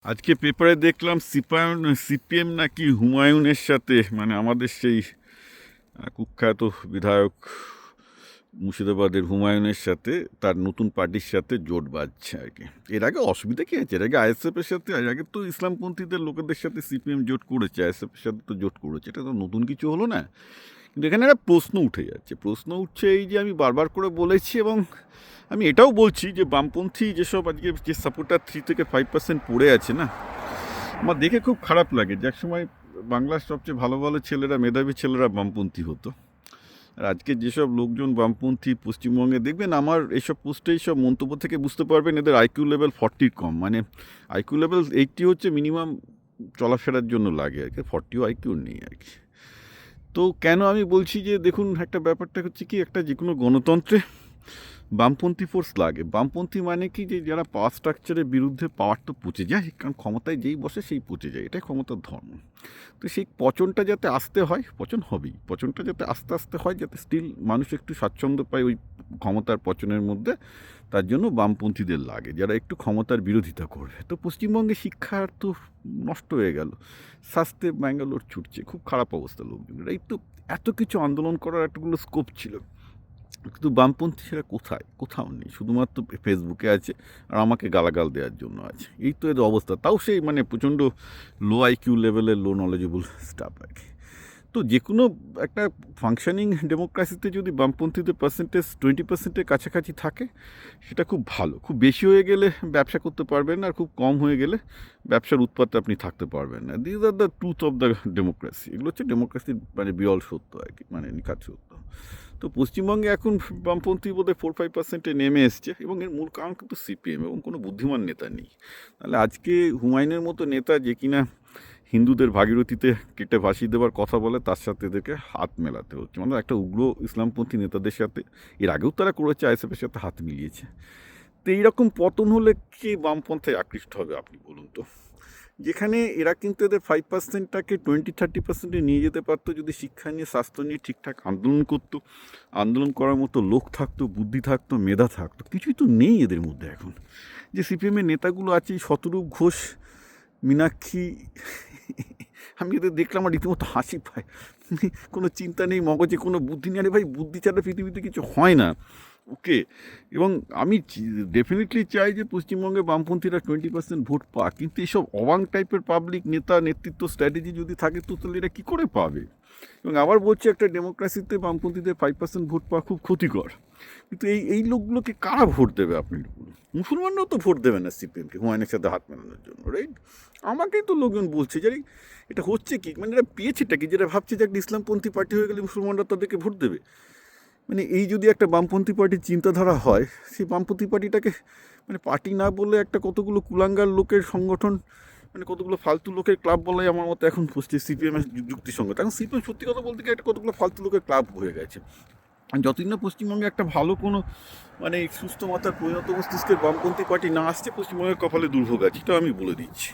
আজকে পেপারে দেখলাম সিপিএম নাকি হুমায়ুনের সাথে, মানে আমাদের সেই কুখ্যাত বিধায়ক মুর্শিদাবাদের হুমায়ুনের সাথে, তার নতুন পার্টির সাথে জোট বাঁধছে আর কি। এর আগে অসুবিধা কী আছে? এর আগে আইএসএফের সাথে, এর আগে তো ইসলামপন্থীদের লোকেদের সাথে সিপিএম জোট করেছে, আইএসএফের সাথে তো জোট করেছে, এটা তো নতুন কিছু হলো না। কিন্তু এখানে একটা প্রশ্ন উঠে যাচ্ছে, প্রশ্ন উঠছে এই যে আমি বারবার করে বলেছি, এবং আমি এটাও বলছি যে বামপন্থী যেসব আজকে যে সাপোর্টার 3 থেকে 5% পড়ে আছে না, আমার দেখে খুব খারাপ লাগে যে একসময় বাংলার সবচেয়ে ভালো ভালো ছেলেরা, মেধাবী ছেলেরা বামপন্থী হতো। আর আজকে যেসব লোকজন বামপন্থী পশ্চিমবঙ্গে দেখবেন, আমার এইসব পোস্টে এইসব মন্তব্য থেকে বুঝতে পারবেন এদের আইকিউ লেভেল 40 কম, মানে আইকিউ লেভেল 80 হচ্ছে মিনিমাম চলাফেরার জন্য লাগে আর কি, 40ও আইকিউ নেই আর কি। তো কেন আমি বলছি যে দেখুন, একটা ব্যাপারটা হচ্ছে কি, একটা যে কোনো গণতন্ত্রে বামপন্থী ফোর্স লাগে। বামপন্থী মানে কি, যে যারা পাওয়ার স্ট্রাকচারের বিরুদ্ধে, পাওয়ার তো পচে যায়, কারণ ক্ষমতায় যেই বসে সেই পচে যায়, এটাই ক্ষমতার ধর্ম। তো সেই পচনটা যাতে আসতে হয়, পচন হবেই, পচনটা যাতে আস্তে আস্তে হয়, যাতে স্টিল মানুষ একটু স্বাচ্ছন্দ্য পায় ওই ক্ষমতার পচনের মধ্যে, তার জন্য বামপন্থীদের লাগে, যারা একটু ক্ষমতার বিরোধিতা করবে। তো পশ্চিমবঙ্গে শিক্ষার তো নষ্ট হয়ে গেল, স্বাস্থ্যে ব্যাঙ্গালোর ছুটছে, খুব খারাপ অবস্থা লোকজনের। এই তো এত কিছু আন্দোলন করার এতগুলো স্কোপ ছিল, কিন্তু বামপন্থী সেটা কোথায়? কোথাও নেই, শুধুমাত্র ফেসবুকে আছে আর আমাকে গালাগাল দেওয়ার জন্য আছে। এই তো এদের অবস্থা, তাও সেই মানে প্রচণ্ড লো আইকিউ লেভেলের, লো নলেজেবল স্টাফ আর কি। তো যে কোনো একটা ফাংশনিং ডেমোক্রেসিতে যদি বামপন্থীদের পার্সেন্টেজ 20%-এর কাছাকাছি থাকে, সেটা খুব ভালো। খুব বেশি হয়ে গেলে ব্যবসা করতে পারবেন না, আর খুব কম হয়ে গেলে ব্যবসার উৎপাদে আপনি থাকতে পারবেন না। This are the truth of the democracy. এগুলো হচ্ছে ডেমোক্রেসির মানে বিরল সত্য আর কি, মানে নিখাত সত্য। তো পশ্চিমবঙ্গে এখন বামপন্থী বোধহয় 4-5%-এ নেমে এসছে, এবং এর মূল কারণ কিন্তু সিপিএম, এবং কোনো বুদ্ধিমান নেতা নেই। তাহলে আজকে হুমায়ুনের মতো নেতা, যে কিনা হিন্দুদের ভাগীরথীতে কেটে ভাসিয়ে দেওয়ার কথা বলে, তার সাথে এদেরকে হাত মেলাতে হচ্ছে, মানে একটা উগ্র ইসলামপন্থী নেতাদের সাথে। এর আগেও তারা করেছে, আইএসএফের সাথে হাত মিলিয়েছে। তো এইরকম পতন হলে কে বামপন্থায় আকৃষ্ট হবে আপনি বলুন তো? যেখানে এরা কিন্তু এদের 5%টাকে 20-30%-এ নিয়ে যেতে পারতো, যদি শিক্ষা নিয়ে, স্বাস্থ্য নিয়ে ঠিকঠাক আন্দোলন করতো, আন্দোলন করার মতো লোক থাকতো, বুদ্ধি থাকতো, মেধা থাকতো। কিছুই তো নেই এদের মধ্যে এখন। যে সিপিএমের নেতাগুলো আছে, শতরূপ ঘোষ, মীনাক্ষী, আমি এদের দেখলাম আর রীতিমতো হাসি পায়। কোনো চিন্তা নেই, মগজে কোনো বুদ্ধি নেই। আরে ভাই, বুদ্ধি ছাড়া পৃথিবীতে কিছু হয় না, ওকে? এবং আমি ডেফিনেটলি চাই যে পশ্চিমবঙ্গে বামপন্থীরা 20% ভোট পাক, কিন্তু এইসব অবাং টাইপের পাবলিক নেতা, নেতৃত্ব, স্ট্র্যাটেজি যদি থাকে, তো তাহলে এরা কী করে পাবে? এবং আবার বলছি, একটা ডেমোক্রেসিতে বামপন্থীদের 5% ভোট পাওয়া খুব ক্ষতিকর। কিন্তু এই এই লোকগুলোকে কারা ভোট দেবে আপনি বলুন? মুসলমানরাও তো ভোট দেবে না সিপিএমকে হুমায়ুনের সাথে হাত মেলানোর জন্য, রাইট? আমাকেই তো লোকজন বলছে যে এটা হচ্ছে কি, মানে এরা পেয়েছেটা কি, যেটা ভাবছে যে একটা ইসলামপন্থী পার্টি হয়ে গেলে মুসলমানরা তাদেরকে ভোট দেবে। মানে এই যদি একটা বামপন্থী পার্টির চিন্তাধারা হয়, সেই বামপন্থী পার্টিটাকে মানে পার্টি না বলে একটা কতগুলো কুলাঙ্গার লোকের সংগঠন, মানে কতগুলো ফালতু লোকের ক্লাব বলাই আমার মতো এখন সিপিএমের যুক্তিসঙ্গত। এখন সিপিএম সত্যি কথা বলতে গিয়ে একটা কতগুলো ফালতু লোকের ক্লাব হয়ে গেছে। যতদিন না পশ্চিমবঙ্গে একটা ভালো কোনো মানে সুস্থ মাথার পরিণত মস্তিষ্কের বামপন্থী পার্টি না আসছে, পশ্চিমবঙ্গের কপালে দুর্ভোগ আছে, এটা আমি বলে দিচ্ছি।